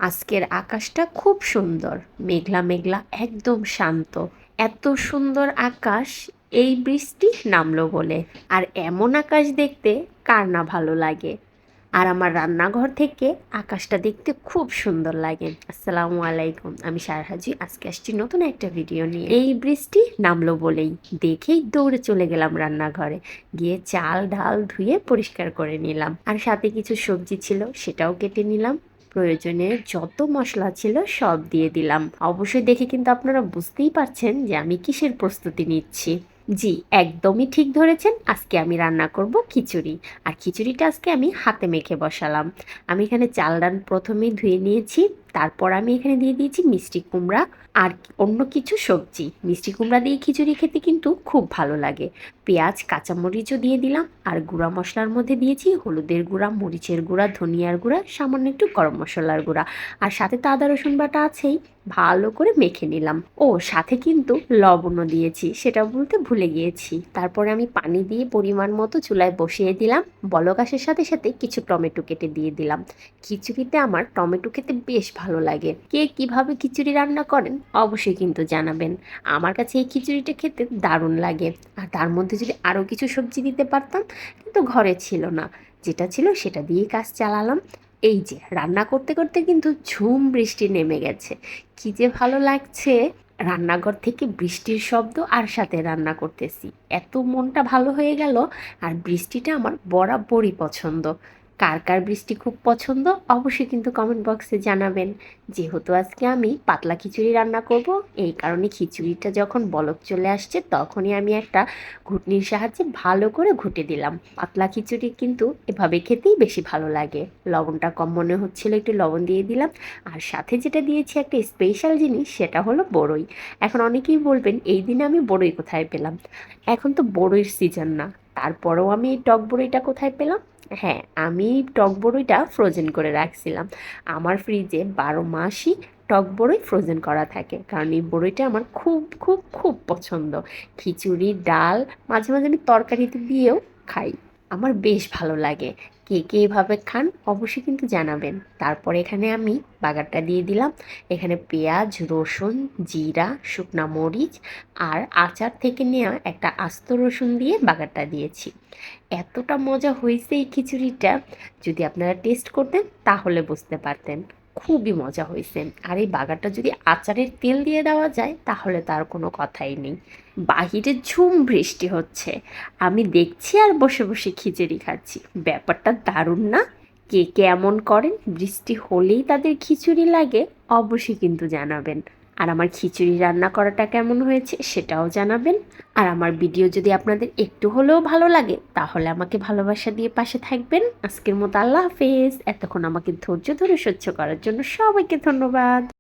আজকের আকাশটা খুব সুন্দর, মেঘলা মেঘলা, একদম শান্ত। এত সুন্দর আকাশ এই বৃষ্টি নামলো বলে। আর এমন আকাশ দেখতে কার না ভালো লাগে। আর আমার রান্নাঘর থেকে আকাশটা দেখতে খুব সুন্দর লাগে। আসসালামু আলাইকুম, আমি সারহাজি। আজকে আসছি নতুন একটা ভিডিও নিয়ে। এই বৃষ্টি নামলো বলেই দেখেই দৌড়ে চলে গেলাম রান্নাঘরে, গিয়ে চাল ডাল ধুয়ে পরিষ্কার করে নিলাম। আর সাথে কিছু সবজি ছিল, সেটাও কেটে নিলাম। প্রয়োজনে যত মশলা ছিল সব দিয়ে দিলাম। অবশ্যই দেখে কিন্তু আপনারা বুঝতেই পারছেন যে আমি কিসের প্রস্তুতি নিচ্ছি। জি, একদমই ঠিক ধরেছেন। আজকে আমি রান্না করব খিচুড়ি। আর খিচুড়িটা আজকে আমি হাতে মেখে বসালাম। আমি এখানে চাল ডাল প্রথমেই ধুয়ে নিয়েছি। তারপর আমি এখানে দিয়ে দিয়েছি মিষ্টি কুমড়া আর অন্য কিছু সবজি। মিষ্টি কুমড়া দিয়ে খিচুড়ি খেতে কিন্তু খুব ভালো লাগে। পেঁয়াজ কাঁচামরিচও দিয়ে দিলাম। আর গুঁড়া মশলার মধ্যে দিয়েছি হলুদের গুঁড়া, মরিচের গুঁড়া, ধনিয়ার গুঁড়া, সামান্য একটু গরম মশলার গুঁড়া। আর সাথে তো আদা রসুন বাটা আছেই। ভালো করে মেখে নিলাম। ও সাথে কিন্তু লবণও দিয়েছি, সেটা বলতে ভুলে গিয়েছি। তারপরে আমি পানি দিয়ে পরিমাণ মতো চুলায় বসিয়ে দিলাম। বলক আসার সাথে সাথে কিছু টমেটো কেটে দিয়ে দিলাম। খিচুড়িতে আমার টমেটো খেতে বেশ ভালো লাগে। কে কিভাবে খিচুড়ি রান্না করেন অবশ্যই কিন্তু জানাবেন। আমার কাছে এই খিচুড়িটা খেতে দারুণ লাগে। আর তার মধ্যে যদি আরও কিছু সবজি দিতে পারতাম, কিন্তু ঘরে ছিল না। যেটা ছিল সেটা দিয়েই কাজ চালালাম। এই যে রান্না করতে করতে কিন্তু ঝুম বৃষ্টি নেমে গেছে। কি যে ভালো লাগছে। রান্নাঘর থেকে বৃষ্টির শব্দ আর সাথে রান্না করতেছি, এত মনটা ভালো হয়ে গেল। আর বৃষ্টিটা আমার বরাবরই পছন্দ। কার কার বৃষ্টি খুব পছন্দ অবশ্যই কিন্তু কমেন্ট বক্সে জানাবেন। যেহেতু আজকে আমি পাতলা খিচুড়ি রান্না করব, এই কারণে খিচুড়িটা যখন বলক চলে আসছে তখনই আমি একটা ঘুটনির সাহায্যে ভালো করে ঘুটে দিলাম। পাতলা খিচুড়ি কিন্তু এভাবে খেতেই বেশি ভালো লাগে। লবণটা কম মনে হচ্ছিল, একটু লবণ দিয়ে দিলাম। আর সাথে যেটা দিয়েছি একটা স্পেশাল জিনিস, সেটা হলো বড়ই। এখন অনেকেই বলবেন এই দিনে আমি বড়ই কোথায় পেলাম। এখন তো বড়ইয়ের সিজন না, তারপরেও আমি এই টক বড়ইটা কোথায় পেলাম। হ্যাঁ, আমি টক বড়ইটা ফ্রোজেন করে রাখছিলাম। আমার ফ্রিজে 12 মাসই টক বড়ই ফ্রোজেন করা থাকে, কারণ এই বড়ইটা আমার খুব খুব খুব পছন্দ। খিচুড়ি ডাল মাঝে মাঝে আমি তরকারিতে দিয়েও খাই। আমার বেশ ভালো লাগে। কে কে এভাবে খান অবশ্যই কিন্তু জানাবেন। তারপর এখানে আমি বাগারটা দিয়ে দিলাম। এখানে পেঁয়াজ, রসুন, জিরা, শুকনা মরিচ আর আচার থেকে নেওয়া একটা আস্ত রসুন দিয়ে বাগারটা দিয়েছি। এতটা মজা হয়েছে এই খিচুড়িটা, যদি আপনারা টেস্ট করতেন তাহলে বুঝতে পারতেন। খুবই মজা হয়েছে। আর এই বাগারটা যদি আচারের তেল দিয়ে দেওয়া যায় তাহলে তার কোনো কথাই নেই। বাহিরে ঝুম বৃষ্টি হচ্ছে, আমি দেখছি আর বসে বসে খিচুড়ি খাচ্ছি। ব্যাপারটা দারুণ না? কে কে এমন করেন, বৃষ্টি হলেই তাদের খিচুড়ি লাগে অবশ্যই কিন্তু জানাবেন। আর আমার খিচুড়ি রান্না করাটা কেমন হয়েছে সেটাও জানাবেন। আর আমার ভিডিও যদি আপনাদের একটু হলেও ভালো লাগে তাহলে আমাকে ভালোবাসা দিয়ে পাশে থাকবেন। আজকের মতো আল্লাহ হাফেজ। এতক্ষণ আমাকে ধৈর্য ধরে সহ্য করার জন্য সবাইকে ধন্যবাদ।